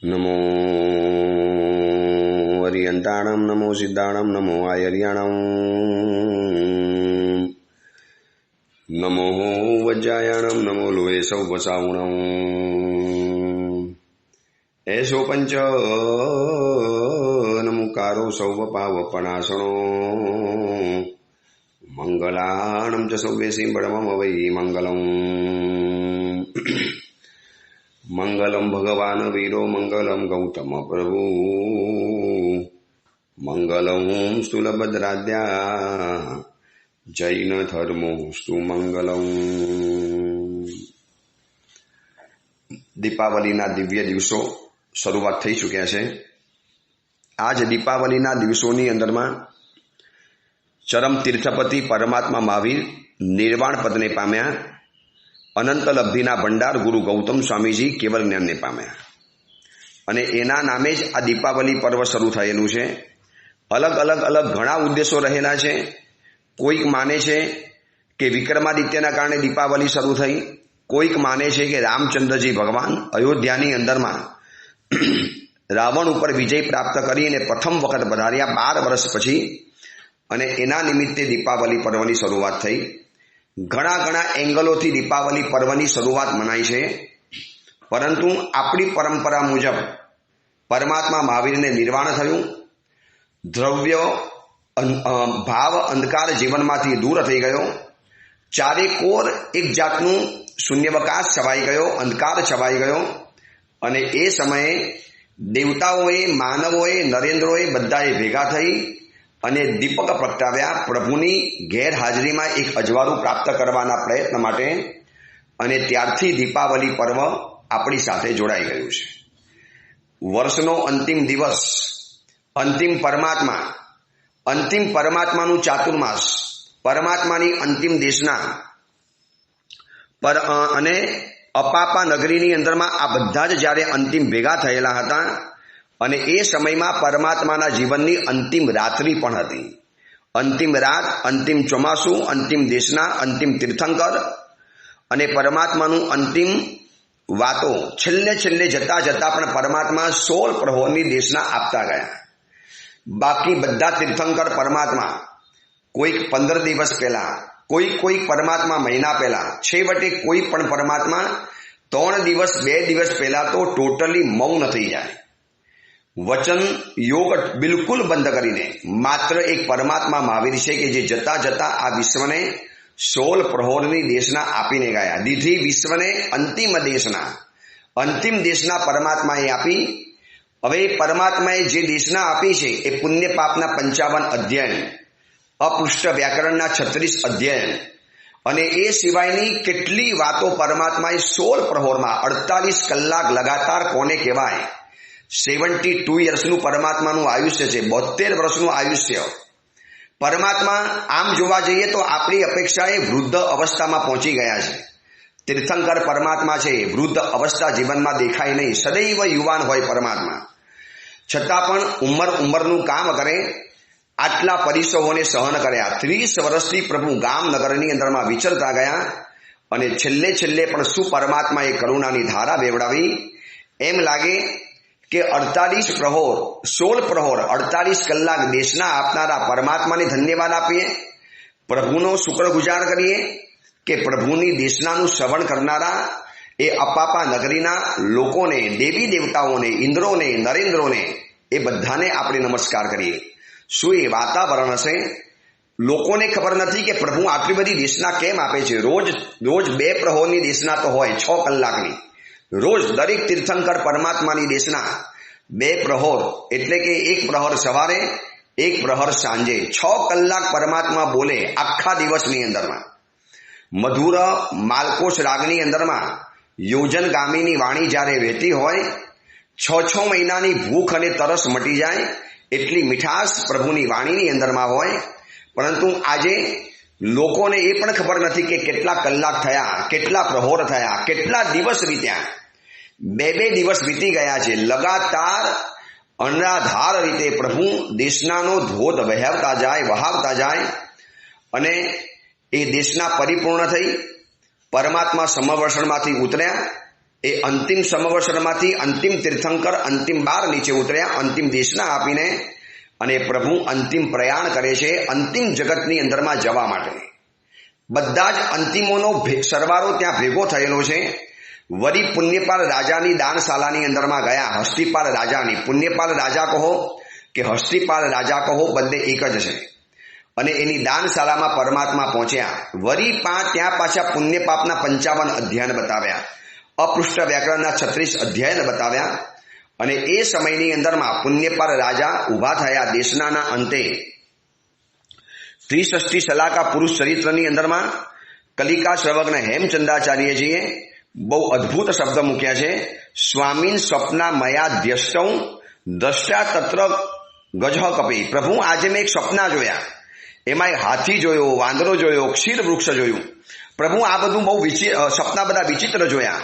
नमो हरियंताणं नमो सिद्धाणं नमो आयर्याणं नमो वज्रायाणं नमो लोहे सौवसावणं ऐसो पंच नमुकारो सौवपावपणासणो मंगलाणं च सौवे सिंबडमम वै मंगलम् मंगलम भगवान वीरो मंगलम गौतम प्रभु मंगलम स्थूलभद्राद्या जैन धर्मोस्तु मंगलम। દીપાવલીના દિવ્ય દિવસો શરૂઆત થઈ ચૂક્યા છે। આજ દીપાવલીના દિવસોની અંદરમાં ચરમ તીર્થપતિ પરમાત્મા મહાવીર નિર્વાણ પદને પામ્યા। અનંત લબ્ધિના ભંડાર ગુરુ ગૌતમ સ્વામીજી કેવલ જ્ઞાનને પામ્યા અને એના નામે જ આ દીપાવલી પર્વ શરૂ થયેલું છે। અલગ અલગ ઘણા ઉદ્દેશો રહેલા છે। કોઈક માને છે કે વિક્રમાદિત્યના કારણે દીપાવલી શરૂ થઈ, કોઈક માને છે કે રામચંદ્રજી ભગવાન અયોધ્યાની અંદરમાં રાવણ ઉપર વિજય પ્રાપ્ત કરીને પ્રથમ વખત પધાર્યા 12 વર્ષ પછી અને એના નિમિત્તે દીપાવલી પર્વની શરૂઆત થઈ। ઘણા એંગલોથી દીપાવલી પર્વની શરૂઆત મનાય છે, પરંતુ આપણી પરંપરા મુજબ પરમાત્મા મહાવીરને નિર્વાણ થયું, દ્રવ્ય ભાવ અંધકાર જીવનમાંથી દૂર થઈ ગયો, ચારે કોર એક જાતનું શૂન્યવકાશ છવાઈ ગયો, અંધકાર છવાઈ ગયો અને એ સમયે દેવતાઓએ, માનવોએ, નરેન્દ્રોએ બધાએ ભેગા થઈ અને દીપક પ્રગટાવ્યા પ્રભુની ગેરહાજરીમાં એક અજવાળું પ્રાપ્ત કરવાના પ્રયત્ન માટે, અને ત્યારથી દીપાવલી પર્વ આપણી સાથે જોડાઈ ગયું છે। વર્ષનો અંતિમ દિવસ, અંતિમ પરમાત્માનું ચાતુર્માસ, પરમાત્માની અંતિમ દેશના અને અપાપા નગરીની અંદરમાં આ બધા જ જ્યારે અંતિમ ભેગા થયેલા હતા અને એ સમયમાં પરમાત્માના જીવનની અંતિમ રાત્રિ પણ હતી। અંતિમ રાત, અંતિમ ચોમાસું, અંતિમ દેશના, અંતિમ તીર્થંકર અને પરમાત્માનું અંતિમ વાતો છેલ્લે જતા પણ પરમાત્મા 16 પ્રહોરની દેશના આપતા ગયા। બાકી બધા તીર્થંકર પરમાત્મા કોઈક 15 દિવસ પહેલા, કોઈક પરમાત્મા મહિના પહેલા, છેવટે કોઈ પણ પરમાત્મા 3 દિવસ 2 દિવસ પહેલા તો ટોટલી મૌન થઈ જાય, વચન યોગ બિલકુલ બંધ કરીને માત્ર એક પરમાત્મા મહાવીર છે કે જે જતા આ વિશ્વને 16 પ્રહોરની દેશના આપીને ગયા। દીધી વિશ્વને અંતિમ દેશના પરમાત્માએ આપી। હવે પરમાત્માએ જે દેશના આપી છે એ પુણ્ય પાપના 55 અધ્યયન, અપૃષ્ઠ વ્યાકરણના 36 અધ્યયન અને એ સિવાયની કેટલી વાતો પરમાત્માએ 16 પ્રહોરમાં 48 કલાક લગાતાર કોને કહેવાય, 72 યર્સનું પરમાત્માનું આયુષ્ય છે, 72 વર્ષનું આયુષ્ય। પરમાત્મા આમ જોવા જઈએ તો આપણી અપેક્ષાએ વૃદ્ધ અવસ્થામાં પહોંચી ગયા છે। તીર્થંકર પરમાત્મા છે, વૃદ્ધ અવસ્થા જીવનમાં દેખાય નહીં, સદૈવ યુવાન હોય પરમાત્મા, છતાં પણ ઉંમરનું કામ કરે, આટલા પરિસરોને સહન કર્યા। 30 વર્ષથી પ્રભુ ગામ નગરની અંદરમાં વિચરતા ગયા અને છેલ્લે પણ શું પરમાત્માએ કરુણાની ધારા બેવડાવી। એમ લાગે કે 48 પ્રહોર, 16 પ્રહોર, 48 કલાક દેશના આપનારા પરમાત્માને ધન્યવાદ આપીએ, પ્રભુનો શુક્રગુજાર કરીએ કે પ્રભુની દેશનાનું શ્રવણ કરનારા એ અપાપા નગરીના લોકોને, દેવી દેવતાઓને, ઇન્દ્રોને, નરેન્દ્રોને, એ બધાને આપણે નમસ્કાર કરીએ। શું એ વાતાવરણ હશે? લોકોને ખબર નથી કે પ્રભુ આટલી બધી દેશના કેમ આપે છે। રોજ 2 પ્રહોરની દેશના તો હોય, 6 કલાકની રોજ દરેક તીર્થંકર પરમાત્માની દેશના 2 પ્રહોર, એટલે કે 1 પ્રહર સવારે, 1 પ્રહર સાંજે, 6 કલાક પરમાત્મા બોલે આખા દિવસની અંદરમાં। મધુર માલકોશ રાગની અંદરમાં યોજનગામીની વાણી જ્યારે વહેતી હોય, 6 મહિનાની ભૂખ અને તરસ મટી જાય એટલી મીઠાશ પ્રભુની વાણીની અંદરમાં હોય। પરંતુ આજે લોકોને એ પણ ખબર નથી કે કેટલા કલાક થયા, કેટલા પ્રહોર થયા, કેટલા દિવસ વીત્યા। 2 દિવસ વીતી ગયા છે। લગાતાર અનરાધાર રીતે પ્રભુ દેશનાનો ધોધ વહાવતા જાય અને એ દેશના પરિપૂર્ણ થઈ પરમાત્મા સમવર્ષણમાંથી ઉતર્યા એ અંતિમ સમવસરમાંથી અંતિમ તીર્થંકર અંતિમ બાર નીચે ઉતર્યા અંતિમ દેશના આપીને, અને પ્રભુ અંતિમ પ્રયાણ કરે છે અંતિમ જગતની અંદરમાં જવા માટે. બધા જ અંતિમોનો સરવાળો ત્યાં ભેગો થયેલો છે. વળી પુણ્યપાલ રાજાની દાનશાલાની અંદરમાં ગયા. હસ્તિપાલ રાજાની, પુણ્યપાલ રાજા કહો કે હસ્તિપાલ રાજા કહો, બંને એક જ છે. અને એની દાનશાલામાં પરમાત્મા પહોંચ્યા. વળી ત્યાં પાછા પુણ્ય પાપના 55 અધ્યાયન બતાવ્યા, અપૃષ્ટ વ્યાકરણના 36 અધ્યાયન બતાવ્યા. અને એ સમયની અંદરમાં પુણ્યપાલ રાજા ઉભા થયા દેશનાના અંતે. ત્રિષષ્ઠી શલાકા પુરુષ ચરિત્રની અંદરમાં કલિકા શ્રવજ્ઞ હેમચંદ્રાચાર્યજીએ બહુ અદ્ભુત શબ્દ મૂક્યા છે. સ્વામીન સ્વપ્ના મયા ધ્યષ્ટૌ દ્રષ્ટા તત્ર ગજઃ કપી. પ્રભુ આજે મેં એક સપના જોયા, એમાં હાથી જોયો, વાંદરો જોયો, ક્ષીર વૃક્ષ જોયું. પ્રભુ આ બધું બહુ સપના બધા વિચિત્ર જોયા.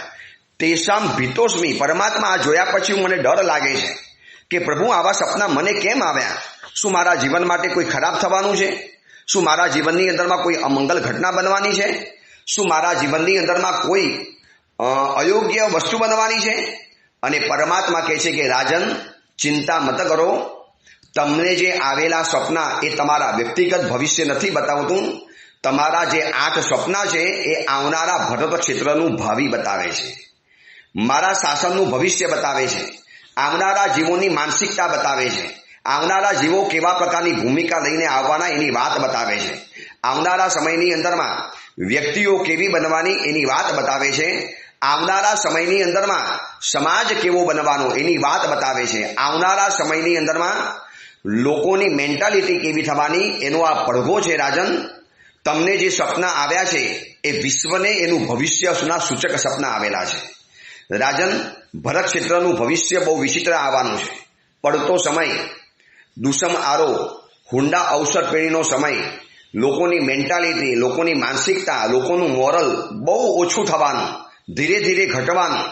તેસામ ભીતોસ્મી. પરમાત્મા આ જોયા પછી મને ડર લાગે છે કે પ્રભુ આવા સપના મને કેમ આવ્યા? શું મારા જીવન માટે કોઈ ખરાબ થવાનું છે? શું મારા જીવનની અંદરમાં કોઈ અમંગલ ઘટના બનવાની છે? શું મારા જીવનની અંદરમાં કોઈ અયોગ્ય વસ્તુ બનવાની છે? અને પરમાત્મા કહે છે કે રાજન, ચિંતા મત કરો. તમને જે આવેલા સપના એ તમારા વ્યક્તિગત ભવિષ્ય નથી બતાવતું. તમારા જે 8 સપના છે એ આવનારા ભરત ક્ષેત્રનું ભાવિ બતાવે છે, મારા શાસનનું ભવિષ્ય બતાવે છે, આવનારા જીવોની માનસિકતા બતાવે છે, આવનારા જીવો કેવા પ્રકારની ભૂમિકા લઈને આવવાના એની વાત બતાવે છે, આવનારા સમયની અંદરમાં વ્યક્તિઓ કેવી બનવાની એની વાત બતાવે છે, આવનારા સમયની અંદરમાં સમાજ કેવો બનવાનો એની વાત બતાવે છે, આવનારા સમયની અંદરમાં લોકોની મેન્ટાલિટી કેવી થવાની એનો આ પડઘો છે. રાજન, તમને જે સપના આવ્યા છે એ વિશ્વને એનું ભવિષ્યના સૂચક સપના આવેલા છે. રાજન, ભરત ક્ષેત્રનું ભવિષ્ય બહુ વિચિત્ર આવવાનું છે. પડતો સમય, દુષમ આરો, હુંડા અવસર પેઢીનો સમય, લોકોની મેન્ટાલિટી, લોકોની માનસિકતા, લોકોનું મોરલ બહુ ઓછું થવાનું, ધીરે ધીરે ઘટવાનું,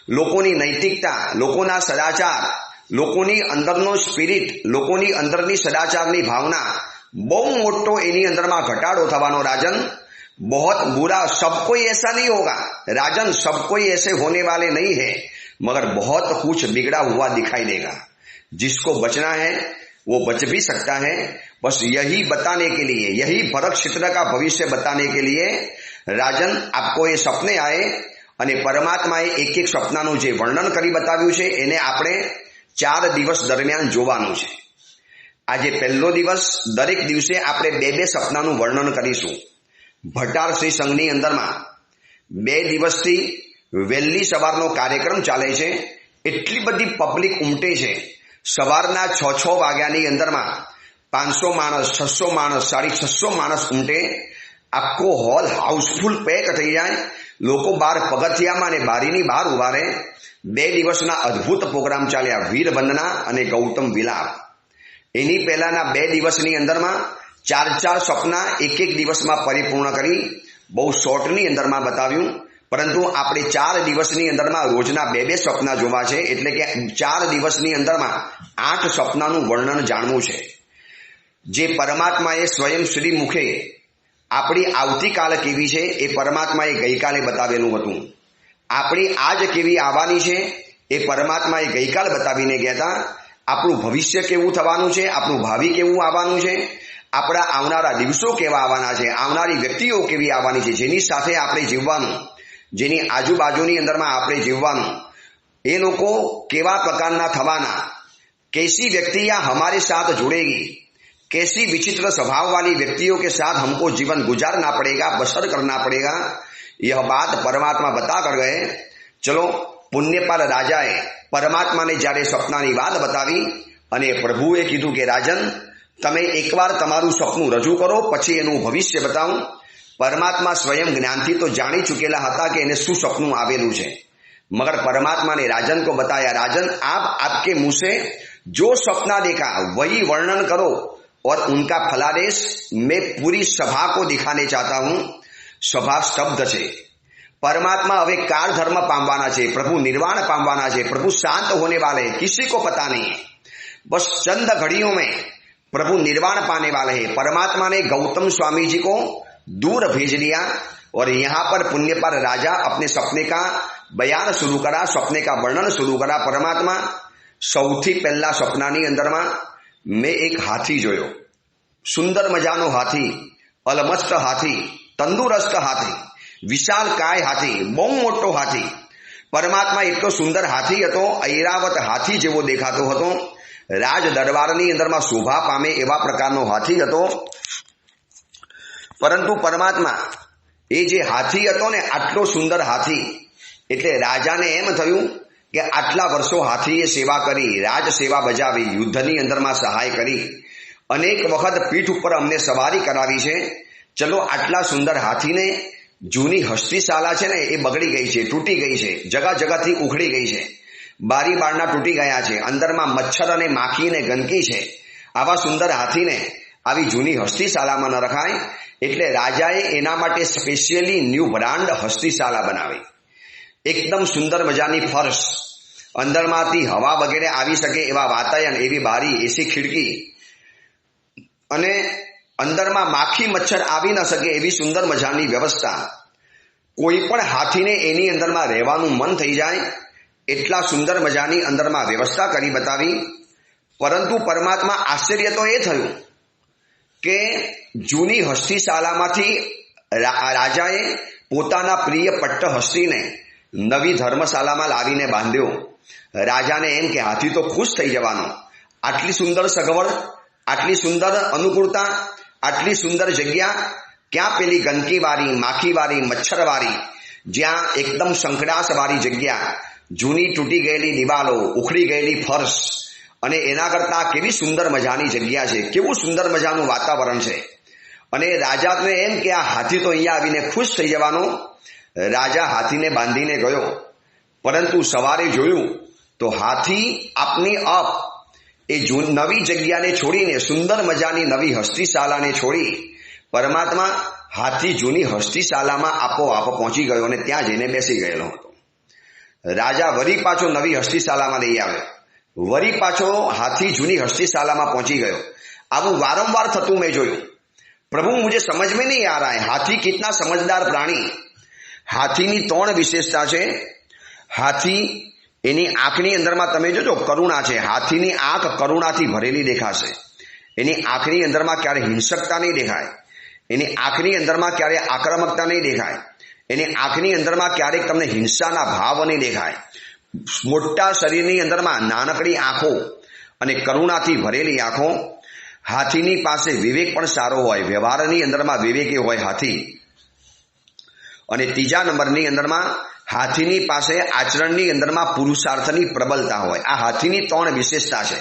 લોકોની નૈતિકતા, લોકોના સદાચાર, લોકોની અંદરનો સ્પિરિટ, લોકોની અંદરની સદાચારની ભાવના બહુ મોટો એની અંદરમાં ઘટાડો થવાનો. રાજન, बहुत बुरा, सब कोई ऐसा नहीं होगा राजन, सब कोई ऐसे होने वाले नहीं है, मगर बहुत कुछ बिगड़ा हुआ दिखाई देगा. जिसको बचना है वो बच भी सकता है. बस यही बताने के लिए, यही भरत क्षेत्र का भविष्य बताने के लिए राजन आपको ये सपने आए અને પરમાત્માએ એક એક સપનાનું જે વર્ણન કરી બતાવ્યું છે એને આપણે 4 દિવસ દરમિયાન જોવાનું છે. આજે પહેલો દિવસ, દરેક દિવસે આપણે 2 સપનાનું વર્ણન કરીશું. ભટાર શ્રી સંઘની અંદરમાં 2 દિવસથી વહેલી સવારનો કાર્યક્રમ ચાલે છે. એટલી બધી પબ્લિક ઉમટે છે. સવારના 6 વાગ્યાની અંદરમાં 500 માણસ, 600 માણસ, 650 માણસ ઉમટે. આખો હોલ હાઉસફુલ પેક થઈ જાય. લોકો બહાર પગથિયામાં અને બારીની બહાર ઉભા રહે. 2 દિવસના અદ્ભુત પ્રોગ્રામ ચાલ્યા, વીર વંદના અને ગૌતમ વિલાપ. એની પહેલાના 2 દિવસની અંદરમાં 4 સપના એક દિવસમાં પરિપૂર્ણ કરી બહુ શોર્ટની અંદરમાં બતાવ્યું. પરંતુ આપણે 4 દિવસની અંદરમાં રોજના 2 સપના જોવા છે. એટલે કે 4 દિવસની અંદરમાં 8 સપનાનું વર્ણન જાણવું છે. જે પરમાત્માએ સ્વયં શ્રી મુખે આપણી આવતીકાલ કેવી છે એ પરમાત્માએ ગઈકાલે બતાવેલું હતું. આપણી આજ કેવી આવવાની છે એ પરમાત્માએ ગઈકાલ બતાવીને ગયા હતા. આપણું ભવિષ્ય કેવું થવાનું છે, આપણું ભાવિ કેવું આવવાનું છે, આપણા આવનારા દિવસો કેવા આવવાના છે, આવનારી વ્યક્તિઓ કેવી આવવાની છે, જેની સાથે આપણે જીવવાનું, જેની આજુબાજુની અંદરમાં આપણે જીવવાનું, એ લોકો કેવા પ્રકારના થવાના, कैसी व्यक्तियां हमारे साथ जुड़ेगी, कैसी विचित्र स्वभाव वाली व्यक्तियों के साथ हमको जीवन गुजारना पड़ेगा, बसर करना पड़ेगा, यह बात परमात्मा बता कर गए. चलो, પુણ્યપાલ રાજાએ પરમાત્માને જ્યારે સપનાની વાત બતાવી અને પ્રભુએ કીધું કે રાજન, તમે એકવાર તમારું સપનું રજૂ કરો, પછી એનું ભવિષ્ય બતાવું. પરમાત્મા સ્વયં જ્ઞાનથી તો જાણી ચૂકેલા હતા કે એને શું સપનું આવેલું છે, મગર परमात्मा ने राजन को बताया, राजन आप आपके मुंह से जो सपना देखा वही वर्णन करो और उनका फलादेश मैं पूरी सभा को दिखाने चाहता हूं. सभा स्तब्ध છે. परमात्मा હવે काल धर्म पामवाना છે, प्रभु निर्वाण पामवाना છે, प्रभु शांत होने वाले हैं, किसी को पता नहीं है. बस चंद घड़ियों में प्रभु निर्वाण पाने वाले हैं. परमात्मा ने गौतम स्वामी जी को दूर भेज दिया और यहाँ पर पुण्यपाल राजा अपने सपने का બયાન શરૂ કર્યા, સ્વપ્ને કા વર્ણન શરૂ કર્યા. પરમાત્મા સૌથી પહેલા સપનાની અંદરમાં મેં એક હાથી જોયો, સુંદર મજાનો હાથી, અલમસ્ત હાથી, તંદુરસ્ત હાથી, વિશાલ કાય હાથી, બહુ મોટો હાથી. પરમાત્મા એટલો સુંદર હાથી હતો, ઐરાવત હાથી જેવો દેખાતો હતો, રાજ દરબારની અંદરમાં શોભા પામે એવા પ્રકારનો હાથી હતો. પરંતુ પરમાત્મા એ જે હાથી હતો ને, આટલો સુંદર હાથી, એટલે રાજાને એમ થયું કે આટલા વર્ષો હાથીએ સેવા કરી, રાજ સેવા બજાવી, યુદ્ધની અંદરમાં સહાય કરી, અનેક વખત પીઠ ઉપર અમને સવારી કરાવી છે, ચલો આટલા સુંદર હાથીને જૂની હસ્તીશાલા છે ને એ બગડી ગઈ છે, તૂટી ગઈ છે, જગા જગાથી ઉખડી ગઈ છે, બારી બારણા તૂટી ગયા છે, અંદરમાં મચ્છર અને માખી અને ગંદકી છે. આવા સુંદર હાથીને આવી જૂની હસ્તીશાલામાં ન રખાય. એટલે રાજાએ એના માટે સ્પેશિયલી ન્યૂ બ્રાન્ડ હસ્તીશાલા બનાવી, એકદમ સુંદર મજાની ફર્શ, અંદરમાંથી હવા વગેરે આવી શકે એવા વાતાયન, એવી બારી, એસી ખિડકી, અને અંદરમાં માખી મચ્છર આવી ન શકે એવી સુંદર મજાની વ્યવસ્થા. કોઈ પણ હાથીને એની અંદરમાં રહેવાનું મન થઈ જાય એટલા સુંદર મજાની અંદરમાં વ્યવસ્થા કરી બતાવી. પરંતુ પરમાત્મા આશ્ચર્ય તો એ થયું કે જૂની હસ્તીશાલામાંથી રાજાએ પોતાના પ્રિય પટ્ટ હસ્તીને નવી ધર્મશાલામાં લાવીને બાંધ્યો. રાજાને એમ કે હાથી તો ખુશ થઈ જવાનો, આટલી સુંદર સગવડ, આટલી સુંદર અનુકૂળતા, આટલી સુંદર જગ્યા, ક્યાં પેલી ગંદકીવાળી, માખીવાળી, મચ્છરવાળી, જ્યાં એકદમ સંકડાશવાળી જગ્યા, જૂની તૂટી ગયેલી દિવાલો, ઉખડી ગયેલી ફર્શ, અને એના કરતા કેવી સુંદર મજાની જગ્યા છે, કેવું સુંદર મજાનું વાતાવરણ છે. અને રાજાને એમ કે આ હાથી તો અહીંયા આવીને ખુશ થઈ જવાનો. રાજા હાથીને બાંધીને ગયો, પરંતુ સવારે જોયું તો હાથી આપની આપ એ નવી જગ્યાને છોડીને, સુંદર મજાની નવી હસ્તીશાલાને છોડી, પરમાત્મા હાથી જૂની હસ્તીશાલામાં આપોઆપ પહોંચી ગયો અને ત્યાં જઈને બેસી ગયેલો હતો. રાજા વરી પાછો નવી હસ્તીશાલામાં લઈ આવ્યો, વરી પાછો હાથી જૂની હસ્તીશાલામાં પહોંચી ગયો. આવું વારંવાર થતું મેં જોયું. प्रभु मुझे समझ में नहीं आ रहा है, हाथी कितना समझदार प्राणी. हाथीनी 3 विशेषता है. हाथी એની આંખની અંદરમાં તમે જોજો કરુણા છે. હાથીની આંખ કરુણાથી ભરેલી દેખાશે. એની આંખની અંદરમાં ક્યારે હિંસકતા નહીં દેખાય, એની આંખની અંદરમાં ક્યારે આક્રમકતા નહીં દેખાય, એની આંખની અંદરમાં ક્યારેક તમને હિંસાના ભાવ નહીં દેખાય. મોટા શરીરની અંદરમાં નાનકડી આંખો અને કરુણાથી ભરેલી આંખો. હાથીની પાસે વિવેક પણ સારો હોય, વ્યવહારની અંદરમાં વિવેકી હોય હાથી. અને ત્રીજા નંબરની અંદરમાં હાથીની પાસે આચરણની અંદરમાં પુરુષાર્થની પ્રબળતા હોય. આ હાથીની 3 વિશેષતા છે.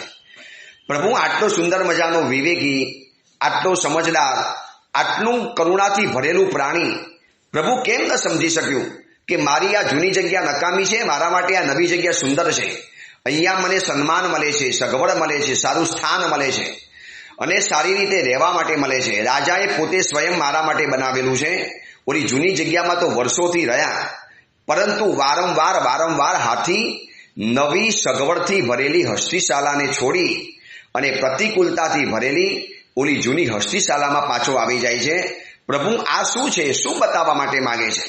પ્રભુ આટલો સુંદર મજાનો વિવેકી, આટલો સમજદાર, આટલું કરુણાથી ભરેલું પ્રાણી પ્રભુ કેમ ન સમજી શક્યું કે મારી આ જૂની જગ્યા નકામી છે, મારા માટે આ નવી જગ્યા સુંદર છે, અહીંયા મને સન્માન મળે છે, સગવડ મળે છે, સારું સ્થાન મળે છે અને સારી રીતે રહેવા માટે મળે છે. રાજાએ પોતે સ્વયં મારા માટે બનાવેલું છે. ઓલી જૂની જગ્યામાં તો વર્ષોથી રહ્યા, પરંતુ વારંવાર હાથી નવી સગવડથી ભરેલી હસ્તીશાલાને છોડી અને પ્રતિકૂળતાથી ભરેલી ઓલી જૂની હસ્તીશાલામાં પાછો આવી જાય છે. પ્રભુ આ શું છે, શું બતાવવા માટે માંગે છે?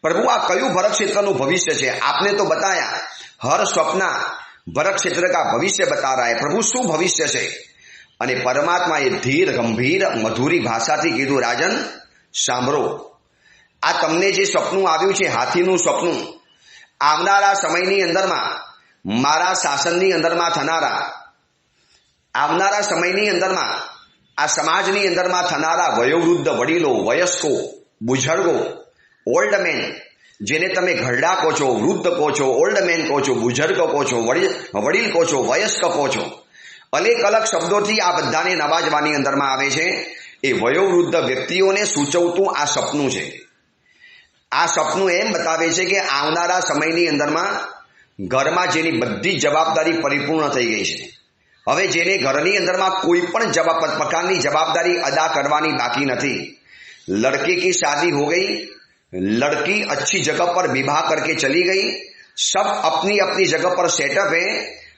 પ્રભુ આ કયું ભરત ક્ષેત્રનું ભવિષ્ય છે? આપને તો બતાયા, હર સ્વપ્ના ભરત ક્ષેત્ર કા ભવિષ્ય બતા રહા है. પ્રભુ શું ભવિષ્ય છે? અને પરમાત્માએ ધીર ગંભીર મધુરી ભાષાથી કીધું, રાજન સાંભળો, આ તમને જે સપનું આવ્યું છે, હાથીનું સપનું, આવનારા સમયની અંદરમાં મારા શાસનની અંદરમાં થનારા, આવનારા સમયની અંદરમાં આ સમાજની અંદરમાં થનારા વયોવૃદ્ધ વડીલો, વયસ્કો, બુઝુર્ગો, ઓલ્ડ મેન, જેને તમે ઘરડા કહો છો, વૃદ્ધ કહો છો, ઓલ્ડ મેન કહો છો, બુઝુર્ગ કહો છો, વડીલ કહો છો, વયસ્ક કહો છો, અનેક અલગ શબ્દોથી આ બધાને નવાજવાની અંદરમાં આવે છે. એ વયોવૃદ્ધ વ્યક્તિઓને સૂચવતું આ સપનું છે. આ સપનું એમ બતાવે છે કે આવનારા સમયની અંદરમાં ઘરમાં જેની બધી જવાબદારી પરિપૂર્ણ થઈ ગઈ છે, હવે જેને ઘરની અંદરમાં કોઈ પણ પ્રકારની જવાબદારી અદા કરવાની બાકી નથી. लड़के की शादी हो गई, लड़की अच्छी जगह पर विवाह करके चली गई, सब अपनी अपनी जगह पर सेटअप है.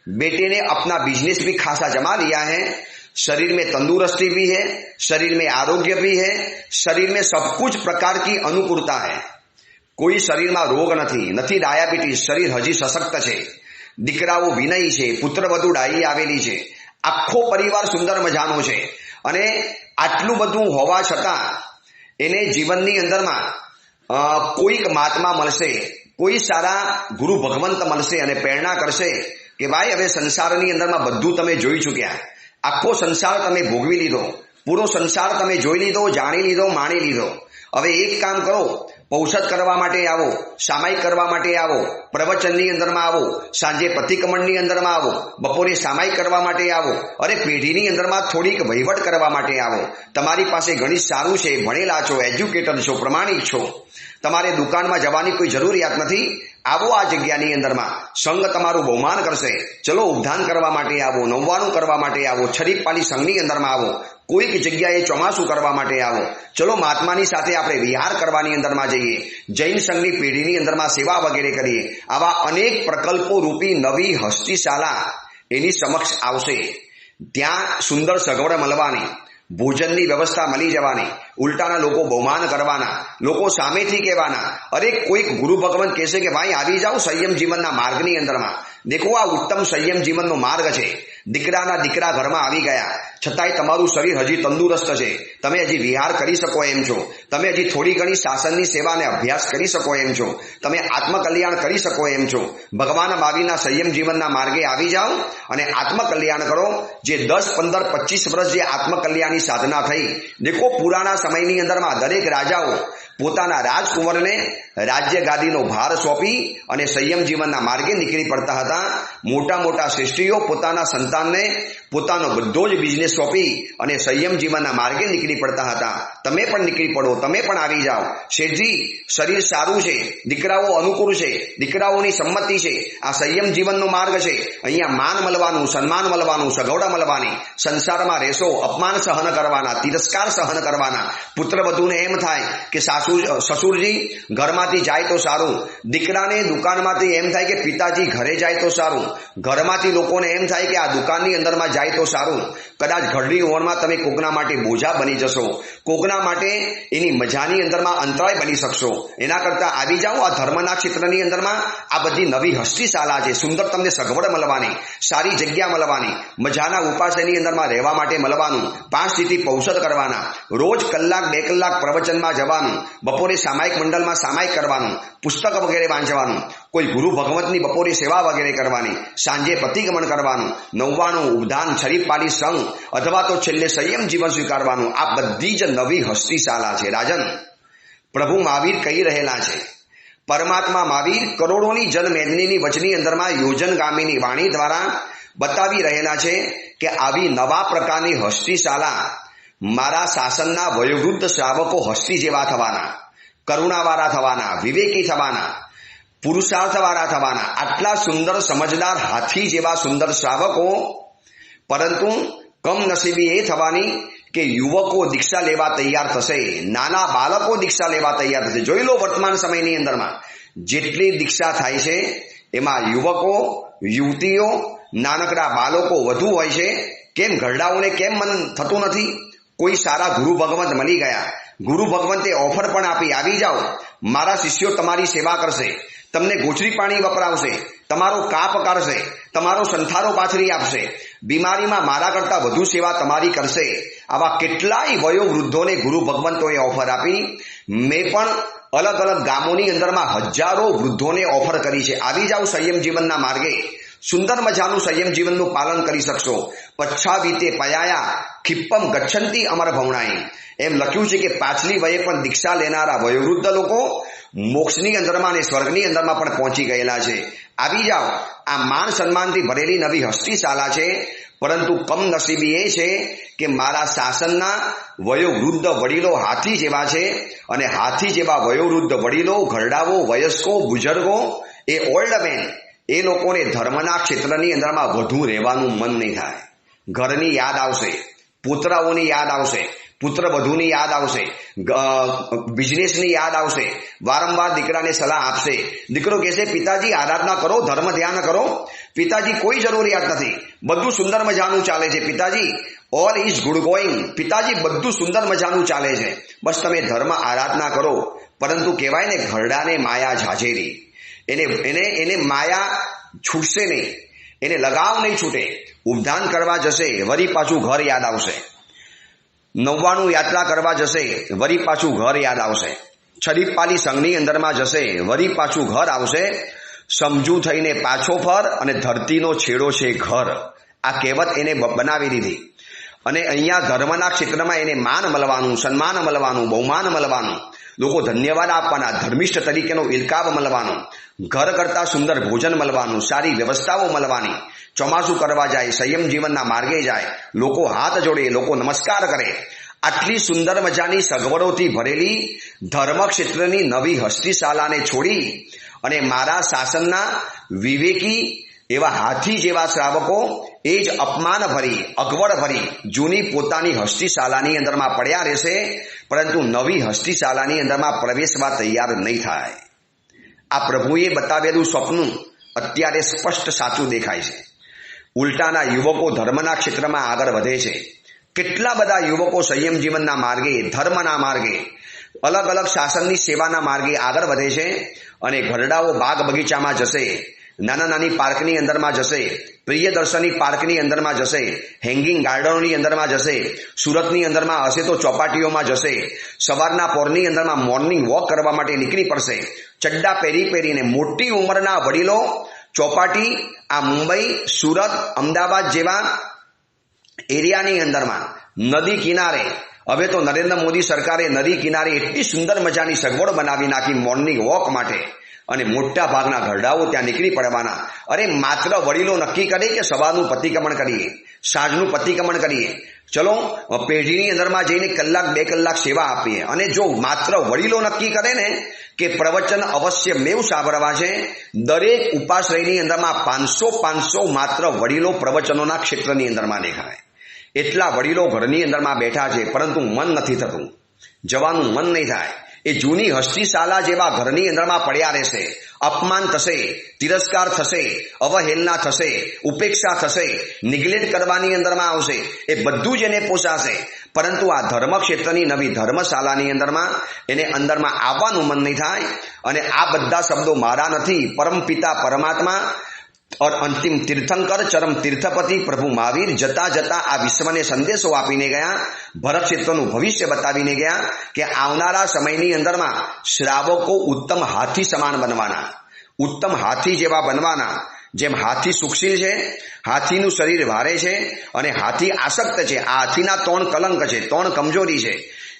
बेटे ने अपना बिजनेस भी खासा जमा लिया है, शरीर में तंदुरुस्ती भी है, शरीर में आरोग्य भी है, शरीर में सब कुछ प्रकार की अनुकूलता है, કોઈ શરીરમાં રોગ નથી, નથી ડાયાબિટીસ, શરીર હજી સશક્ત છે, દીકરાઓ વિનયી છે, પુત્રવધુ ડાઈ આવેલી છે, આખો પરિવાર સુંદર મજાનો છે, અને આટલું બધું હોવા છતાં એને જીવનની અંદરમાં કોઈક મહાત્મા મળશે, કોઈ સારા ગુરુ ભગવંત મળશે અને પ્રેરણા કરશે કે ભાઈ હવે સંસારની અંદરમાં બધું તમે જોઈ ચૂક્યા, આખો સંસાર તમે ભોગવી લીધો, પૂરો સંસાર તમે જોઈ લીધો, જાણી લીધો, માણી લીધો, હવે એક કામ કરો, પૌષધ કરવા માટે આવો, સામાયિક કરવા માટે આવો, પ્રવચનની અંદરમાં આવો, સાંજે પ્રતિક્રમણની અંદરમાં આવો, બપોરે સામાયિક કરવા માટે આવો, અરે પેઢીની અંદરમાં થોડીક વહીવટ કરવા માટે આવો, તમારી પાસે ગણિત સારું છે, ભણેલા છો, એજ્યુકેટેડ છો, પ્રમાણિક છો, તમારે દુકાનમાં જવાની કોઈ જરૂરિયાત નથી, આવો આ જગ્યાની અંદરમાં, સંઘ તમારું બહુમાન કરશે, ચલો ઉપધાન કરવા માટે આવો, નવવાનું કરવા માટે આવો, છરીપાલી સંઘની અંદરમાં આવો, કોઈક જગ્યાએ ચોમાસું કરવા માટે આવો, ચલો મહાત્માની સાથે આપણે વિહાર કરવાની અંદરમાં જઈએ, જૈન સંઘની પેઢીની અંદરમાં સેવા વગેરે કરીએ, આવા અનેક પ્રકલ્પો રૂપી નવી હસ્તીશાળા એની સમક્ષ આવશે, ત્યાં સુંદર સગવડ મળવાની, ભોજનની વ્યવસ્થા મળી જવાની, ઉલટાના લોકો બહુમાન કરવાના, લોકો સામેથી કહેવાના, અરે કોઈક ગુરુ ભગવંત કહેશે કે ભાઈ આવી જાઓ સંયમ જીવનના માર્ગની અંદરમાં, દેખો આ ઉત્તમ સંયમ જીવનનો માર્ગ છે, દીકરાના દીકરા ઘરમાં આવી ગયા છતાંય તમારું શરીર હજી તંદુરસ્ત છે, તમે હજી વિહાર કરી શકો એમ છો, તમે હજી થોડી ઘણી શાસનની સેવાને અભ્યાસ કરી શકો એમ છો, તમે આત્મકલ્યાણ કરી શકો એમ છો, ભગવાન મહાવીરના સંયમ જીવનના માર્ગે આવી જાઓ અને આત્મકલ્યાણ કરો, જે 10, 15, 25 વર્ષ જે આત્મકલ્યાણની સાધના થઈ, દેખો પુરાણા સમયની અંદરમાં દરેક રાજાઓ પોતાના રાજકુંવરને રાજ્ય ગાદીનો ભાર સોંપી અને સંયમ જીવનના માર્ગે નીકળી પડતા હતા, મોટા મોટા શ્રેષ્ઠીઓ પોતાના સંતાનને પોતાનો બધો જ બિઝનેસ સોંપી અને સંયમ જીવનના માર્ગે નીકળી પડતા હતા, તમે પણ નીકળી પડો, તમે પણ આવી જાઓ, શેઠજી શરીર સારું છે, દીકરાઓ અનુકૂળ છે, દીકરાઓની સંમતિ છે, આ સંયમ જીવનનો માર્ગ છે, અહીંયા માન મળવાનું, સન્માન મળવાનું, સગવડ મળવાની, સંસારમાં રહેશો, અપમાન સહન કરવાના, તિરસ્કાર સહન કરવાના, પુત્રવધુને એમ થાય કે સસુરજી ઘરમાંથી જાય તો સારું, દીકરાને દુકાનમાંથી એમ થાય કે પિતાજી ઘરે જાય તો સારું, ઘરમાંથી લોકોને એમ થાય કે આ દુકાનની અંદરમાં જાય તો સારું, કદાચ ઘરની ઓરમાં તમે કોકના માટે બોજા બની જશો, કોકના માટે એની મજાની અંદરમાં અંતરાય બની શકશો, એના કરતા આવી જાઓ આ ધર્મના ક્ષેત્રની અંદરમાં, આ બધી નવી હસ્તીશાળા છે, સુંદર તમને સગવડ મળવાની, સારી જગ્યા મળવાની, મજાના ઉપાસની અંદરમાં રહેવા માટે મળવાનું, 5 તિથિ પૌષધ કરવાના, રોજ કલાક 2 કલાક પ્રવચનમાં જવાનું, બપોરે સામાયિક મંડળમાં સામાયિક કરવાનું, પુસ્તક વગેરે વાંચવાનું, કોઈ ગુરુ ભગવંતની બપોરે સેવા વગેરે કરવાની, સાંજે પ્રતિક્રમણ કરવાનું, નવવાનું ઉપધાન છરીપાલી સંઘ અથવા તો છેલ્લે સંયમ જીવન સ્વીકારવાનું, આ બધી જ નવી હસ્તીશાળા છે. રાજન પ્રભુ મહાવીર કહી રહેલા છે, પરમાત્મા મહાવીર કરોડોની જનમેદનીની વચની અંદરમાં યોજનગામીની વાણી દ્વારા બતાવી રહેલા છે કે આવી નવા પ્રકારની હસ્તીશાળા મારા શાસનના વયોવૃદ્ધ શ્રાવકો હસ્તી જેવા થવાના, કરુણાવાળા થવાના, વિવેકી થવાના, પુરુષાર્થવાળા થવાના, આટલા સુંદર સમજદાર હાથી જેવા સુંદર શ્રાવકો, પરંતુ કમનસીબી એ થવાની કે યુવકો દીક્ષા લેવા તૈયાર થશે, નાના બાળકો દીક્ષા લેવા તૈયાર થશે. જોઈ લો વર્તમાન સમયની અંદરમાં જેટલી દીક્ષા થાય છે એમાં યુવકો, યુવતીઓ, નાનકડા બાળકો વધુ હોય છે. કેમ ઘરડાઓને કેમ મન થતું નથી? કોઈ સારા ગુરુ ભગવંત મળી ગયા, ગુરુ ભગવંતે ઓફર પણ આપી, આવી જાઓ, મારા શિષ્યો તમારી સેવા કરશે, તમને ગોચરી પાણી વપરાવશે, તમારો કાપ કાઢશે, તમારો સંથારો પાથરી આપશે, બીમારીમાં મારા કરતા વધુ સેવા તમારી કરશે. આવા કેટલાય વયો વૃદ્ધોને ગુરુ ભગવંતોએ ઓફર આપી. મેં પણ અલગ અલગ ગામોની અંદરમાં હજારો વૃદ્ધોને ઓફર કરી છે, આવી જાઓ સંયમ જીવનના માર્ગે, સુંદર મજાનું સંયમ જીવનનું પાલન કરી શકશો. પચ્છાવીતે પયાયા ખિપ્પમ ગચ્છંતી અમર ભવણાઈ, એમ લખ્યું છે કે પાછલી વયે પણ દીક્ષા લેનારા વયોવૃદ્ધ લોકો મોક્ષની અંદરમાં અને સ્વર્ગની અંદરમાં પણ પહોંચી ગયેલા છે. આવી જાઓ, આ માન સન્માનથી ભરેલી નવી હસ્તીશાળા છે. પરંતુ કમનસીબી એ છે કે મારા શાસનના વયોવૃદ્ધ વડીલો હાથી જેવા છે, અને હાથી જેવા વયોવૃદ્ધ વડીલો, ઘરડાઓ, વયસ્કો, બુજુર્ગો, એ ઓલ્ડ મેન, એ લોકોને ધર્મના ક્ષેત્રની અંદરમાં વધુ રહેવાનું મન નહીં થાય. ઘરની યાદ આવશે, પુત્રાઓની યાદ આવશે, પુત્ર વધુની યાદ આવશે, બિઝનેસની યાદ આવશે, વારંવાર દીકરાને સલાહ આપશે. દીકરો કહેશે પિતાજી આરાધના કરો, ધર્મ ધ્યાન કરો. પિતાજી કોઈ જરૂરિયાત નથી, બધું સુંદર મજાનું ચાલે છે. પિતાજી ઓલ ઇઝ ગુડ ગોઈંગ, પિતાજી બધું સુંદર મજાનું ચાલે છે, બસ તમે ધર્મ આરાધના કરો. પરંતુ કહેવાય ને ઘરડાને માયા ઝાઝેરી, એને એને એને માયા છૂટશે નહીં, એને લગાવ નહીં છૂટે. ઉપધાન કરવા જશે વળી પાછું ઘર યાદ આવશે, 99 યાત્રા કરવા જશે વળી પાછું ઘર યાદ આવશે, છરીપાલી સંઘની અંદરમાં જશે વળી પાછું ઘર આવશે. સમજુ થઈને પાછો ફર અને ધરતીનો છેડો છે ઘર. આ કહેવત એને બનાવી દીધી. અને અહીંયા ધર્મના ક્ષેત્રમાં એને માન મળવાનું, સન્માન મળવાનું, બહુમાન મળવાનું, લોકો ધન્યવાદ આપવાના, ધર્મિષ્ઠ તરીકેનો ઇલકાબ મળવાનો, ઘર કરતા સુંદર ભોજન મળવાનું, સારી વ્યવસ્થાઓ મળવાની. ચોમાસું કરવા જાય, સંયમ જીવનના માર્ગે જાય, લોકો હાથ જોડે, લોકો નમસ્કાર કરે. આટલી સુંદર મજાની સગવડોથી ભરેલી ધર્મ ક્ષેત્રની નવી હસ્તીશાલાને છોડી અને મારા શાસનના વિવેકી એવા હાથી જેવા શ્રાવકો એ જ અપમાન ભરી, અગવડ ભરી જૂની પોતાની હસ્તીશાલાની અંદરમાં પડ્યા રહેશે, પરંતુ નવી હસ્તીશાલાની અંદરમાં પ્રવેશવા તૈયાર નહીં થાય. આ પ્રભુએ બતાવેલું સ્વપ્ન અત્યારે સ્પષ્ટ સાચું દેખાય છે. ઉલટાના યુવકો ધર્મના ક્ષેત્રમાં આગળ વધે છે. કેટલા બધા યુવકો સંયમ જીવનના માર્ગે, ધર્મના માર્ગે, અલગ અલગ શાસનની સેવાના માર્ગે આગળ વધે છે. અને ઘરડાઓ બાગ બગીચામાં જશે, નાના નાની પાર્કની અંદરમાં જશે, પ્રિયદર્શની પાર્કની અંદરમાં જશે, હેંગિંગ ગાર્ડનોની અંદરમાં જશે, સુરતની અંદરમાં હશે તો ચોપાટીઓમાં જશે, સવારના પોરની અંદરમાં મોર્નિંગ વોક કરવા માટે નીકળી પડશે. ચડ્ડા પહેરીને મોટી ઉંમરના વડીલો ચોપાટી, આ મુંબઈ, સુરત, અમદાવાદ જેવા એરિયાની અંદરમાં નદી કિનારે, હવે તો નરેન્દ્ર મોદી સરકારે નદી કિનારે એટલી સુંદર મજાની સગવડ બનાવી નાખી મોર્નિંગ વોક માટે, અને મોટા ભાગના ઘરડાઓ ત્યાં નીકળી પડવાના. અરે માત્ર વડીલો નક્કી કરે કે સવારનું પ્રતિક્રમણ કરીએ, સાંજનું પ્રતિક્રમણ કરીએ, ચલો પેઢીની અંદરમાં જઈને કલાક 2 કલાક સેવા આપીએ. અને જો માત્ર વડીલો નક્કી કરે ને કે પ્રવચન અવશ્ય મેવ સાંભળવા છે, દરેક ઉપાશ્રયની અંદરમાં 500 માત્ર વડીલો પ્રવચનોના ક્ષેત્રની અંદરમાં દેખાય. એટલા વડીલો ઘરની અંદરમાં બેઠા છે, પરંતુ મન નથી થતું, જવાનું મન નહીં થાય. એ જૂની હસ્તીશાલા જેવા ઘરની અંદરમાં પડ્યા રહેશે. અપમાન થશે, તિરસ્કાર થશે, અવહેલના થશે, ઉપેક્ષા થશે, નિગ્લેક્ટ કરવાની અંદરમાં આવશે. એ બધું જ એને પોસાશે, પરંતુ આ ધર્મ ક્ષેત્રની નવી ધર્મશાલાની અંદરમાં એને અંદરમાં આવવાનું મન નહીં થાય. અને આ બધા શબ્દો મારા નથી, પરમપિતા પરમાત્મા और अंतिम तीर्थंकर चरम तीर्थपति प्रभु महावीर जता जता आ विश्वने संदेशो आपीने गया, भरत क्षेत्रનું ભવિષ્ય બતાવીને ગયા કે આવનારા સમયની અંદરમાં શ્રાવકો ઉત્તમ હાથી સમાન બનવાના, ઉત્તમ હાથી જેવા બનવાના. જેમ હાથી સુખશીલ છે, હાથીનું શરીર ભારે છે અને હાથી આસક્ત છે, આ હાથીના 3 કલંક છે, 3 કમજોરી છે.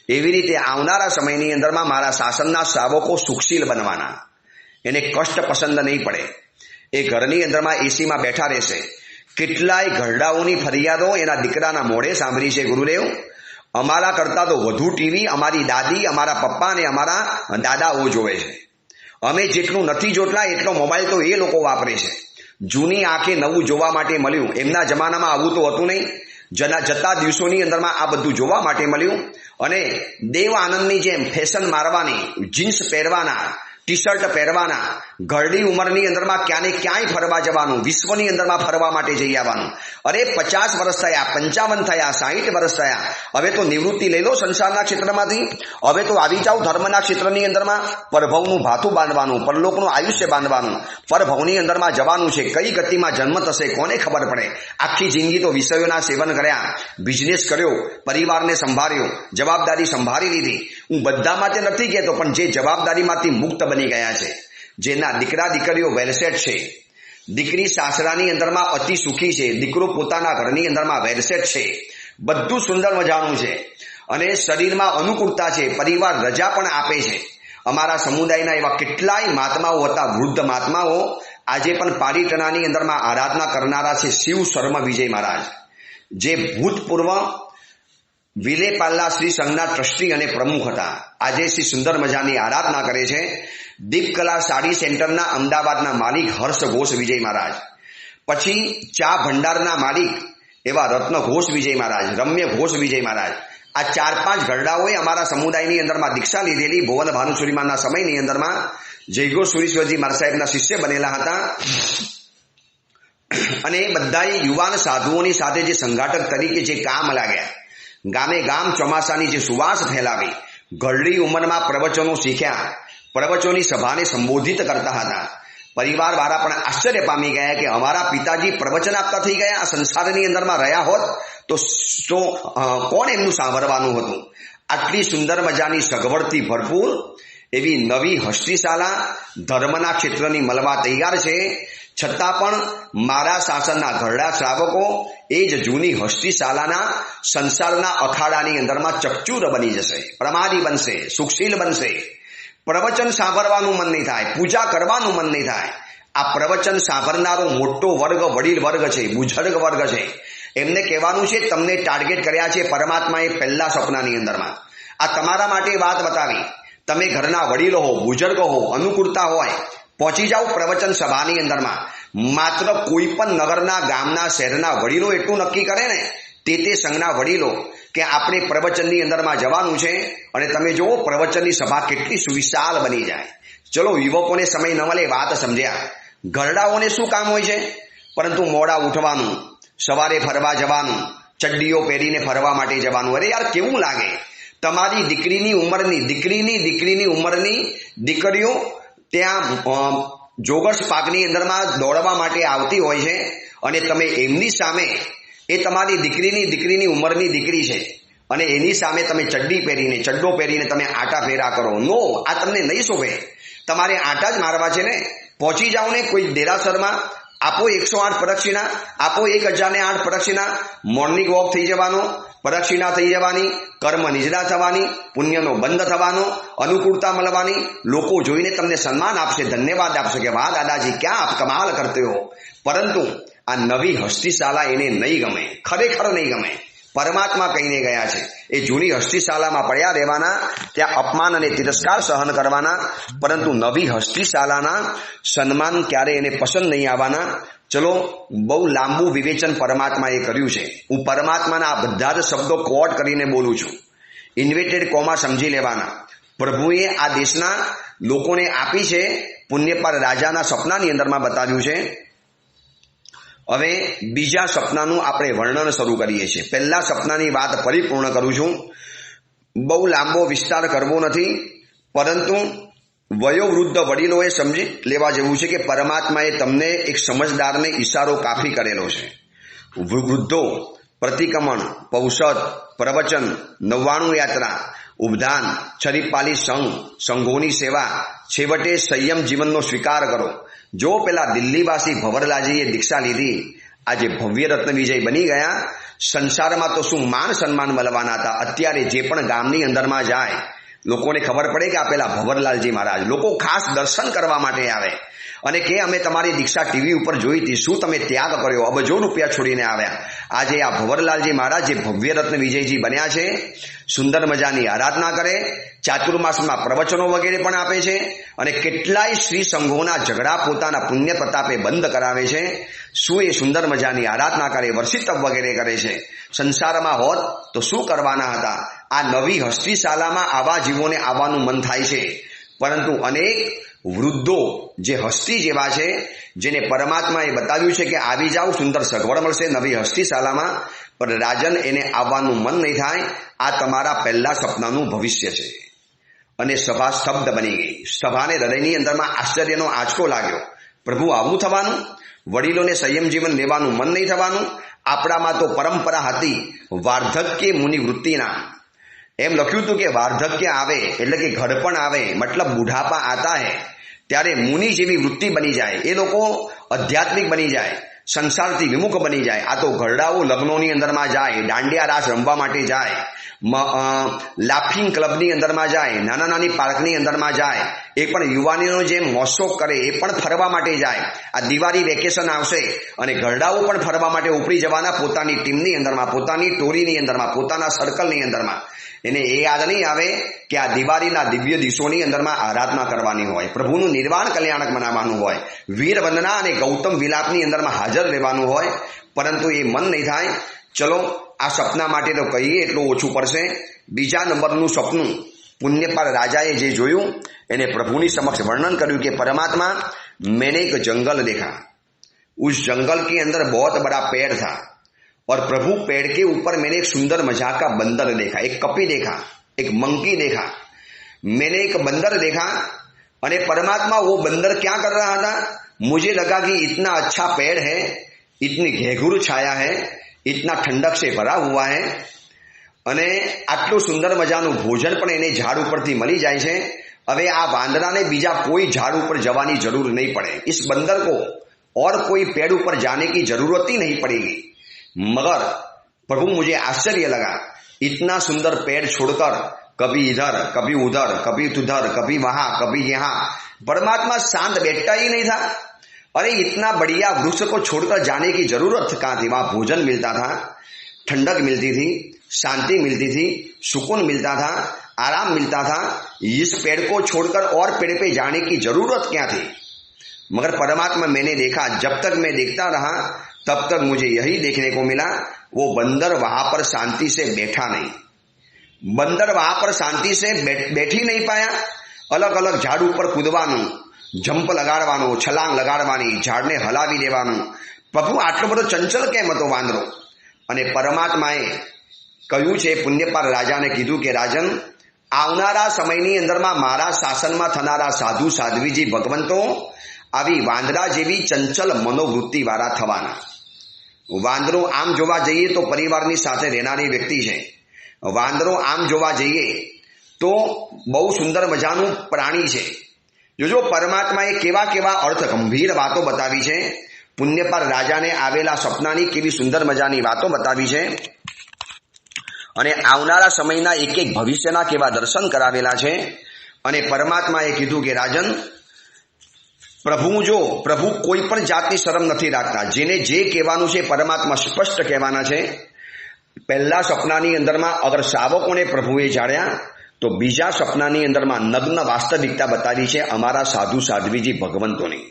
એવી રીતે આવનારા સમયની અંદરમાં મારા શાસનના શ્રાવકો સુખશીલ બનવાના, એને કષ્ટ પસંદ નહીં પડે. એ ઘરની અંદરમાં એસીમાં બેઠા રહેશે. કેટલાય ઘરડાઓની ફરિયાદો એના દીકરાના મોઢે સાંભળી છે. ગુરુદેવ, અમારા કરતાં તો વધુ ટીવી અમારી દાદી, અમારા પપ્પા અને અમારા દાદાઓ જોવે છે. અમે જેટલું નથી જોટલા એટલો મોબાઈલ તો એ લોકો વાપરે છે. જૂની આંખે નવું જોવા માટે મળ્યું. એમના જમાનામાં આવું તો હતું નહીં. જતા દિવસોની અંદરમાં આ બધું જોવા માટે મળ્યું. અને દેવ આનંદની જેમ ફેશન મારવાની, જીન્સ પહેરવાના, ટી શર્ટ પહેરવાના, ઘરડી ઉંમરની અંદરમાં ક્યાંને ક્યાંય ફરવા જવાનું, વિશ્વની અંદરમાં ફરવા માટે જઈ આવવાનું. અરે 50 વર્ષ થયા, 55 થયા, 60 વર્ષ થયા, હવે તો નિવૃત્તિ લઈ લો સંસારના ક્ષેત્રમાંથી. હવે તો આવી જાઓ ધર્મના ક્ષેત્રની અંદરમાં. પરભવનું ભાથું બાંધવાનું, પરલોકનું આયુષ્ય બાંધવાનું, પરભવની અંદરમાં જવાનું છે. કઈ ગતિમાં જન્મ થશે કોને ખબર પડે. આખી જિંદગી તો વિષયોના સેવન કર્યા, બિઝનેસ કર્યો, પરિવારને સંભાળ્યો, જવાબદારી સંભાળી લીધી. હું બધા માટે નથી કહેતો, પણ જે જવાબદારીમાંથી મુક્ત બની ગયા છે, જેના દીકરા દીકરીઓ વેલસેટ છે, દીકરી સાસરાની અંદરમાં અતિ સુખી છે, દીકરો પોતાના ઘરની અંદરમાં વેલસેટ છે, બધું સુંદર મજાનું છે અને શરીરમાં અનુકૂળતા છે, પરિવાર રજા પણ આપે છે. અમારા સમુદાયના એવા કેટલાય મહાત્માઓ હતા, વૃદ્ધ મહાત્માઓ, આજે પણ પાલીતાણાની અંદરમાં આરાધના કરનારા છે. શિવ શર્મા વિજય મહારાજ, જે ભૂતપૂર્વ વિલેપાલ્લા શ્રી સંઘના ટ્રસ્ટી અને પ્રમુખ હતા, આજે શ્રી સુંદર મજાની આરાધના કરે છે. દીપકલા સાડી સેન્ટરના અમદાવાદના માલિક હર્ષ ઘોષ વિજય મહારાજ, પછી ચા ભંડારના માલિક એવા રત્ન ઘોષ વિજય મહારાજ, રમ્ય ઘોષ વિજય મહારાજ. આ 4-5 ઘરડાઓએ અમારા સમુદાયની અંદરમાં દીક્ષા લીધેલી ભુવન ભાનુસુરીમાના સમયની અંદરમાં જયઘોષ સુરેશ્વરજી મારા સાહેબના શિષ્ય બનેલા હતા. અને બધાએ યુવાન સાધુઓની સાથે જે સંઘાટક તરીકે જે કામ લાગ્યા, ગામે ગામ ચોમાસાની જે સુવાસ ફેલાવી, ઘરડી ઉંમરમાં પ્રવચનો શીખ્યા, પ્રવચનોની સભાને સંબોધિત કરતા હતા. પરિવારવાળા પણ આશ્ચર્ય પામી ગયા કે અમારા પિતાજી પ્રવચન આપતા થઈ ગયા, આ સંસારની અંદરમાં રહ્યા હોત તો કોણ એમનું સાંભળવાનું હતું. આટલી સુંદર મજાની સગવડથી ભરપૂર એવી નવી હસ્તિશાલા ધર્મના ક્ષેત્રની મળવા તૈયાર છે, છતાં પણ મારા શાસનના ઘરડા શ્રાવકો એ જ જૂની હસ્તિશાલાના સંસારના અખાડાની અંદરમાં ચકચૂર બની જશે, પ્રમાદી બનશે, સુખશીલ બનશે. પ્રવચન સાંભળવાનું મન નહીં થાય, પૂજા કરવાનું મન નહીં થાય. આ પ્રવચન સાંભળનારો મોટો વર્ગ વડીલ વર્ગ છે, બુઝુર્ગ વર્ગ છે. એમને કહેવાનું છે તમને ટાર્ગેટ કર્યા છે પરમાત્માએ પહેલા સપનાની અંદરમાં. આ તમારા માટે વાત બતાવી. તમે ઘરના વડીલો હો, બુઝુર્ગ હો, અનુકૂળતા હોય, પહોંચી જાઓ પ્રવચન સભાની અંદરમાં. માત્ર કોઈ પણ નગરના, ગામના, શહેરના વડીલો એટલું નક્કી કરે ને, તે સંઘના વડીલો કે આપણે પ્રવચનની અંદરમાં જવાનું છે, અને તમે જુઓ પ્રવચનની સભા કેટલી સુવિશાળ બની જાય. ચલો, યુવકોને સમય ન મળે, વાત સમજ્યા. ઘરડાઓને શું કામ હોય છે? પરંતુ મોડા ઉઠવાનું, સવારે ફરવા જવાનું, ચડ્ડીઓ પહેરીને ફરવા માટે જવાનું. અરે યાર, કેવું લાગે? તમારી દીકરીની ઉંમરની દીકરીઓ ત્યાં જોગર્સ પાકની અંદરમાં દોડવા માટે આવતી હોય છે, અને તમે એમની સામે, એ તમારી દીકરીની ઉંમરની દીકરી છે, અને એની સામે તમે ચડ્ડો પહેરીને તમે આટા ફેરા કરો. નો, આ તમને નહીં શોભે. તમારે આટા જ મારવા છે ને. પહોંચી જાઓ ને કોઈ દેરાસરમાં, આપો 108 પ્રદક્ષિણા, આપો 1008 પ્રદક્ષિણા. મોર્નિંગ વોક થઈ જવાનો, પ્રદક્ષિણા થઈ જવાની, કર્મ નિજરા થવાની, પુણ્યનો બંધ થવાનો, અનુકૂળતા મળવાની. લોકો જોઈને તમને સન્માન આપશે, ધન્યવાદ આપશે કે વાહ દાદાજી, ક્યાં આપ કમાલ કરતે હો. પરંતુ આ નવી હસ્તિશાલા એને નહીં ગમે, ખરેખર નહીં ગમે. પરમાત્મા કહીને ગયા છે એ જૂની હસ્તિશાલામાં પડ્યા રહેવાના, ત્યાં અપમાન અને તિરસ્કાર સહન કરવાના, પરંતુ નવી હસ્તિશાલાના સન્માન ક્યારે એને પસંદ નહીં આવવાના. ચલો, બહુ લાંબુ વિવેચન પરમાત્માએ કર્યું છે. હું પરમાત્માના આ બધા જ શબ્દો કોટ કરીને બોલું છું. ઇન્વેટેડ કોમા સમજી લેવાના. પ્રભુએ આ દેશના લોકોને આપી છે. પુણ્યપાલ રાજાના સપનાની અંદરમાં બતાવ્યું છે. હવે બીજા સપનાનું આપણે વર્ણન શરૂ કરીએ છીએ. પહેલા સપનાની વાત પરિપૂર્ણ કરું છું. બહુ લાંબો વિસ્તાર કરવો નથી, પરંતુ વયોવૃદ્ધ વડીલોએ સમજી લેવા જેવું છે કે પરમાત્માએ તમને એક સમજદારને ઈશારો કાફી કરેલો છે. વૃદ્ધો, પ્રતિક્રમણ, પૌષધ, પ્રવચન, 99 યાત્રા, ઉપદાન, છરીપાલી સંઘોની સેવા, છેવટે સંયમ જીવનનો સ્વીકાર કરો. જો પેલા દિલ્હીવાસી ભંવરલાલજીએ દીક્ષા લીધી, આજે ભવ્ય રત્ન વિજય બની ગયા. સંસારમાં તો શું માન સન્માન મળવાના હતા. અત્યારે જે પણ ગામની અંદરમાં જાય, લોકોને ખબર પડે કે આ પેલા ભંવરલાલજી મહારાજ, લોકો ખાસ દર્શન કરવા માટે આવે અને કે અમે તમારી દીક્ષા ટીવી ઉપર જોઈ હતી, શું તમે ત્યાગ કર્યો, અબજો રૂપિયા છોડીને આવ્યા. આજે આ ભંવરલાલજી મહારાજ જે ભવ્ય રત્ન વિજયજી બન્યા છે, સુંદર મજાની આરાધના કરે, ચાતુર્માસમાં પ્રવચનો વગેરે પણ આપે છે, અને કેટલાય શ્રી સંઘોના ઝઘડા પોતાના પુણ્ય પ્રતાપે બંધ કરાવે છે. શું એ સુંદર મજાની આરાધના કરે, વર્ષિતપ વગેરે કરે છે. સંસારમાં હોત તો શું કરવાના હતા? આ નવી હસ્તિશાલામાં આવા જીવોને આવવાનું મન થાય છે, પરંતુ અનેક વૃદ્ધો જે હસ્તી જેવા છે, જેને પરમાત્માએ બતાવ્યું છે કે આવી જાઓ, સુંદર સગવડ મળશે નવી હસ્તિશાલામાં, પણ રાજન એને આવવાનું મન નહીં થાય. આ તમારા પહેલા સપનાનું ભવિષ્ય છે. અને સભા સ્તબ્ધ બની ગઈ. સભાને હૃદયની અંદરમાં આશ્ચર્યનો આંચકો લાગ્યો. પ્રભુ, આવું થવાનું? વડીલોને સંયમ જીવન લેવાનું મન નહીં થવાનું? આપણામાં તો પરંપરા હતી વાર્ધક્ય મુનિ વૃત્તિના. એમ લખ્યું હતું કે વાર્ધક્ય આવે એટલે કે ઘડપણ આવે, મતલબ બુઢાપા આતા હે, ત્યારે મુનિ જેવી વૃત્તિ બની જાય. એ લોકો આધ્યાત્મિક બની જાય, સંસારથી વિમુખ બની જાય. આ તો ઘરડાઓ લગ્નોની અંદરમાં જાય, દાંડિયા રાસ રમવા માટે જાય, લાફિંગ ક્લબની અંદરમાં જાય, નાના નાની પાર્કની અંદરમાં જાય, એ પણ યુવાનીનો જે મોશોક કરે એ પણ ફરવા માટે જાય. આ દિવાળી વેકેશન આવશે અને ઘરડાઓ પણ ફરવા માટે ઉપડી જવાના, પોતાની ટીમની અંદરમાં, પોતાની ટોળીની અંદરમાં, પોતાના સર્કલની અંદરમાં. એને એ યાદ નહીં આવે કે આ દિવાળીના દિવ્ય દિવસોની અંદરમાં આરાધના કરવાની હોય, પ્રભુનું નિર્વાણ કલ્યાણક મનાવવાનું હોય, વીર વંદના અને ગૌતમ વિલાપની અંદરમાં હાજર રહેવાનું હોય, પરંતુ એ મન નહીં થાય. ચલો, આ સપના માટે તો કહીએ એટલું ઓછું પડશે. બીજા નંબરનું સપનું પુણ્યપાલ રાજાએ જે જોયું એને પ્રભુની સમક્ષ વર્ણન કર્યું કે परमात्मा मैंने एक जंगल देखा, उस जंगल के अंदर बहुत बड़ा पेड़ था और प्रभु पेड़ के ऊपर मैंने एक सुंदर मजाक का बंदर देखा, एक कपी देखा. एक मंकी देखा, मैंने एक बंदर देखा, अने परमात्मा वो बंदर क्या कर रहा था, मुझे लगा कि इतना अच्छा पेड़ है, इतनी घेघूर छाया है, इतना ठंडक से भरा हुआ है, અને આટલું સુંદર મજાનું ભોજન પણ એને ઝાડ ઉપરથી મળી જાય છે। હવે આ વાંદરાને બીજા કોઈ ઝાડ ઉપર જવાની જરૂર नहीं पड़े, इस बंदर को और कोई पेड़ ऊपर जाने की जरूरत ही नहीं पड़ेगी। मगर प्रभु मुझे आश्चर्य लगा, इतना सुंदर पेड़ छोड़कर कभी इधर कभी उधर कभी उधर कभी वहां कभी यहाँ, परमात्मा शांत बैठता ही नहीं था। अरे इतना बढ़िया वृक्ष को छोड़कर जाने की जरूरत कहाँ थी? वहां भोजन मिलता था, ठंडक मिलती थी, शांति मिलती थी, सुकून मिलता था, आराम मिलता था। इस पेड़ को छोड़कर और पेड़ पे जाने की जरूरत क्या थी? मगर परमात्मा मैंने देखा, जब तक मैं देखता रहा तब तक मुझे यही देखने को मिला, वो बंदर वहां पर शांति से बैठा नहीं। बंदर वहां पर शांति से बैठ ही नहीं पाया। अलग अलग झाड़ ऊपर कूदवानुं, जंप लगाड़वानो, छलांग लगाड़वानी, झाड़ने हलावी देवानुं। प्रभु आटलो बधो चंचल केम हतो वांदरो? अने परमात्माए કહ્યું છે, પુણ્યપાલ રાજાને કીધું કે રાજન, આવનારા સમયની અંદરમાં મારા શાસનમાં થનારા સાધુ સાધ્વીજી ભગવંતો આવી વાંદરા જેવી ચંચલ મનોવૃત્તિ વાળા થવાના। વાંદરો આમ જોવા જઈએ તો પરિવારની સાથે રહેનારી વ્યક્તિ છે। વાંદરો આમ જોવા જઈએ તો બહુ સુંદર મજાનું પ્રાણી છે। જોજો પરમાત્માએ કેવા કેવા અર્થ ગંભીર વાતો બતાવી છે। પુણ્યપાલ રાજાને આવેલા સપનાની કેવી સુંદર મજાની વાતો બતાવી છે, અને આવનારા સમયના એક એક ભવિષ્યના કેવા દર્શન કરાવેલા છે। અને પરમાત્માએ કીધું કે રાજન, પ્રભુ કોઈ પણ જાતની શરમ નથી રાખતા। જેને જે કહેવાનું છે પરમાત્મા સ્પષ્ટ કહેવાના છે। પહેલા સપનાની અંદરમાં અગર શ્રાવકોને પ્રભુએ જાણ્યા તો બીજા સપનાની અંદરમાં નગ્ન વાસ્તવિકતા બતાવી છે અમારા સાધુ સાધ્વીજી ભગવંતોની।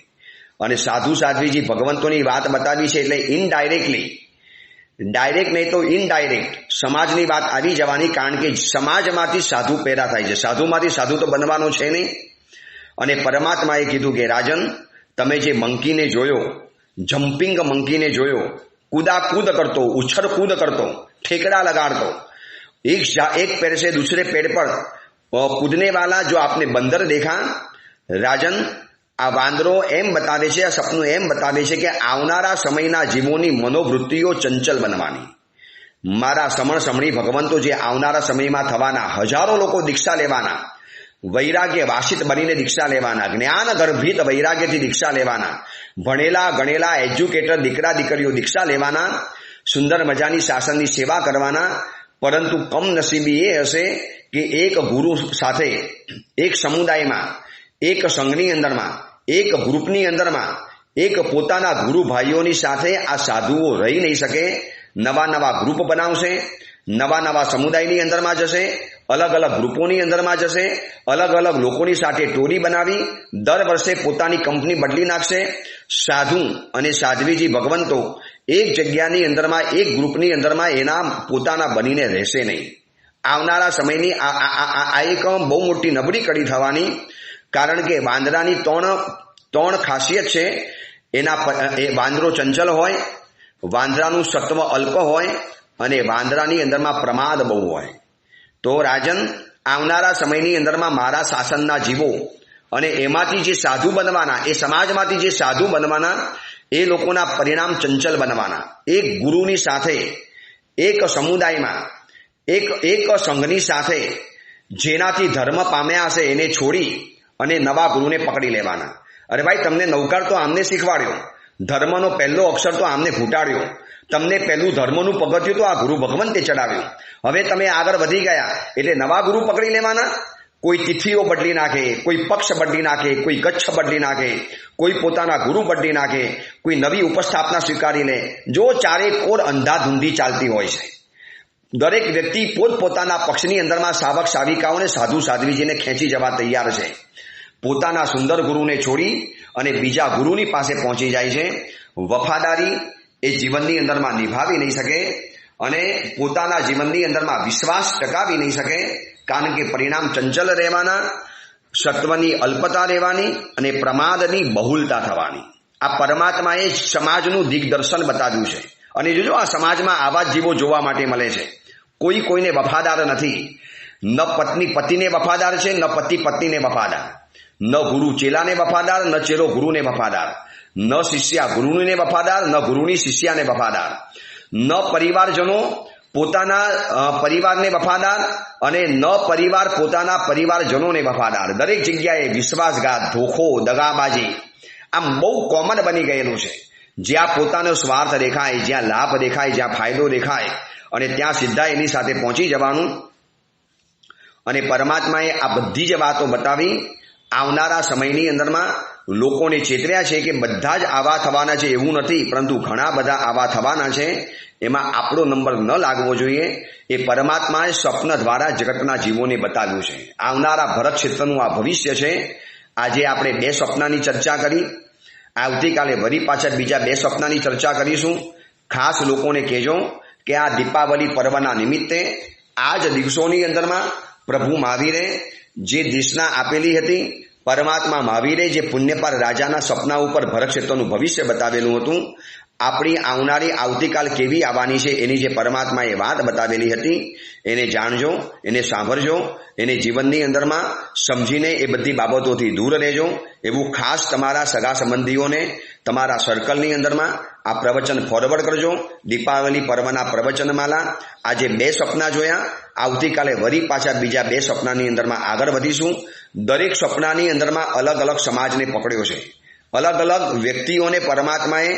અને સાધુ સાધ્વીજી ભગવંતોની વાત બતાવી છે એટલે ઇનડાયરેક્ટલી, ડાયરેક્ટ નહીં તો ઇનડાયરેક્ટ સમાજની વાત આવી જવાની, કારણ કે સમાજમાંથી સાધુ પેદા થાય છે, સાધુમાંથી સાધુ તો બનવાનો છે નહીં। અને પરમાત્માએ કીધું કે રાજન, તમે જે મંકીને જોયો, જમ્પિંગ મંકીને જોયો, कूदाकूद करतो, उछल कूद करतो, ठेकड़ा लगाड़तो, एक पेड़ से दूसरे पेड़ पर कूदने वाला जो आपने बंदर देखा, राजन आ वांदरो एम बतावे छे, आ सपनु एम बतावे छे के आवनारा समयना जीवोनी मनोवृत्तिओ चंचल बनवानी। मारा समण समणी भगवंतो जे आवनारा समयमां थवाना, हजारों लोको दीक्षा लेवाना, वैराग्य वासित बनीने दीक्षा लेवाना, ज्ञान गर्भित वैराग्यथी दीक्षा लेवाना, भणेला गणेला एज्युकेटर दीकरा दीकरीओ दीक्षा लेवाना, सुंदर मजानी शासननी सेवा करवाना। परंतु कम नसीबी ए हशे कि एक गुरु साथे, एक समुदायमां, एक संघनी अंदरमां, एक ग्रुपनी अंदरमां, एक पोताना गुरु भाईओनी साथे आ साधुओ रही नहीं सके। नवा नवा ग्रुप बनावशे, नवा नवा समुदायनी अंदरमां जशे, अलग अलग ग्रुपोनी अंदरमां जशे, अलग अलग लोकोनी साथे टोली बनावी, दर वर्षे पोतानी कंपनी बदली नाखशे। साधु अने साध्वीजी भगवंतो एक जग्यानी अंदरमां, एक ग्रुपनी अंदरमां एना पोताना बनीने रहेशे नहीं। आवनारा समयनी आ एक बहु मोटी नबળી कड़ी थवानी, कारण के वांदरानी त्रण खासियत छे। एना वांदरो चंचल होय, वांदरानुं सत्व अल्प होय, अने वांदरानी अंदरमां प्रमाद बहु होय। तो राजन, आवनारा समयनी अंदरमां मारा शासनना जीवो अने एमांथी जे साधु बनवाना, ए समाजमांथी जे साधु बनवाना, ए लोकोना परिणाम चंचल बनवाना। एक गुरुनी साथे, एक समुदायमां, एक संघनी साथे जेनाथी धर्म पाम्या हशे एने छोड़ी अने नवा गुरुने पकड़ी लेवाना। अरे भाई, तमने नौकार तो आमने शीखवाड्यो, धर्मनो पहेलो अक्षर तो आमने फूटाड्यो, तमने पहेलुं धर्मनुं पगथियुं तो आ गुरु भगवंते चढ़ाव्युं। हवे तमे आगळ वधी गया एटले नवा गुरु पकड़ी लेवाना। कोई तिथिओ बदली नाखे, कोई पक्ष बदली नाखे, कोई गच्छ बदली नाखे, कोई पोताना गुरु बदली नाखे, कोई नवी उपस्थापना स्वीकारी ले। जो चारे कोर अंधाधुंधी चालती होय छे। दरेक व्यक्ति पोतपोताना पक्षनी अंदरमां सावक साविकाओने साधु साध्वीजीने खेंची जवा तैयार छे। पोताना सुंदर गुरुने छोड़ी अने बीजा गुरुनी पासे पहोंची जाय छे। वफादारी ए जीवननी अंदरमां निभावी नहीं सके अने पोताना जीवननी अंदरमां विश्वास टकावी नहीं सके, कारण के परिणाम चंचल रहेवाना, सत्वनी अल्पता रहेवानी अने प्रमादनी बहुलता थवानी। आ परमात्माए समाजनुं दिग्दर्शन बताव्युं छे। अने जोजो आ समाजमां आवा जीवो जोवा माटे मळे छे। कोई कोईने वफादार नथी। ન પત્ની પતિને વફાદાર છે, ન પતિ પત્નીને વફાદાર, ન ગુરુ ચેલાને વફાદાર, ન ચેલો ગુરુને વફાદાર, ન શિષ્યા ગુરુને વફાદાર, ન ગુરુની શિષ્યાને વફાદાર, ન પરિવારજનો પોતાના પરિવારને વફાદાર અને ન પરિવાર પોતાના પરિવારજનોને વફાદાર. દરેક જગ્યાએ વિશ્વાસઘાત, ધોખો, દગાબાજી આમ બહુ કોમન બની ગયેલું છે. જ્યાં પોતાનો સ્વાર્થ દેખાય, જ્યાં લાભ દેખાય, જ્યાં ફાયદો દેખાય અને ત્યાં સીધા એની સાથે પહોંચી જવાનું. અને પરમાત્માએ આ બધી જ વાતો બતાવી આવનારા સમયની અંદરમાં લોકોને ચેતવ્યા છે કે બધા જ આવા થવાના છે એવું નથી, પરંતુ ઘણા બધા આવા થવાના છે. એમાં આપણો નંબર ન લાગવો જોઈએ. એ પરમાત્માએ સ્વપ્ન દ્વારા જગતના જીવોને બતાવ્યું છે. આવનારા ભરત ક્ષેત્રનું આ ભવિષ્ય છે. આજે આપણે 2 સ્વપ્નની ચર્ચા કરી. આવતીકાલે વળી પાછળ બીજા 2 સ્વપ્નની ચર્ચા કરીશું. ખાસ લોકોને કહેજો કે આ દીપાવલી પર્વના નિમિત્તે આ જ દિવસોની અંદરમાં પ્રભુ મહાવીરે જે દેશના આપેલી હતી, પરમાત્મા મહાવીરે જે પુણ્યપાર રાજાના સપના ઉપર ભરત ક્ષેત્રનું ભવિષ્ય બતાવેલું હતું, આપણી આવનારી આવતીકાલ કેવી આવવાની છે એની જે પરમાત્માએ વાત બતાવેલી હતી, એને જાણજો, એને સાંભળજો, એને જીવનની અંદરમાં સમજીને એ બધી બાબતોથી દૂર રહેજો. એવું ખાસ તમારા સગા સંબંધીઓને તમારા સર્કલની અંદરમાં આ પ્રવચન ફોરવર્ડ કરજો. દીપાવલી પર્વના પ્રવચનમાલા આજે 2 સ્વપ્ના જોયા. આવતીકાલે વળી પાછા બીજા 2 સ્વપ્નાની અંદરમાં આગળ વધીશું. દરેક સ્વપ્નાની અંદરમાં અલગ અલગ સમાજને પકડ્યો છે. અલગ અલગ વ્યક્તિઓને પરમાત્માએ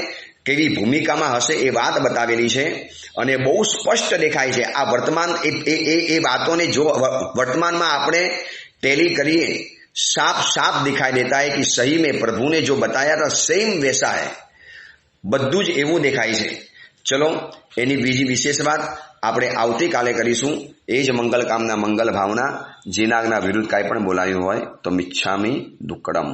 કેવી ભૂમિકામાં હશે એ વાત બતાવેલી છે અને બહુ સ્પષ્ટ દેખાય છે. આ વર્તમાન એ વાતોને જો વર્તમાનમાં આપણે ટેલી કરીએ, साफ साफ दिखाई देता है कि सही में प्रभु ने जो बताया था सेम वैसा है, બધું જ એવું દેખાય છે. ચલો એની બીજી વિશેષ વાત આપણે આવતીકાલે કરીશું. એ જ મંગલ કામના મંગલ ભાવના. જીનાગના વિરુદ્ધ કાંઈ પણ બોલાયું હોય તો મિચ્છામી દુક્કડમ.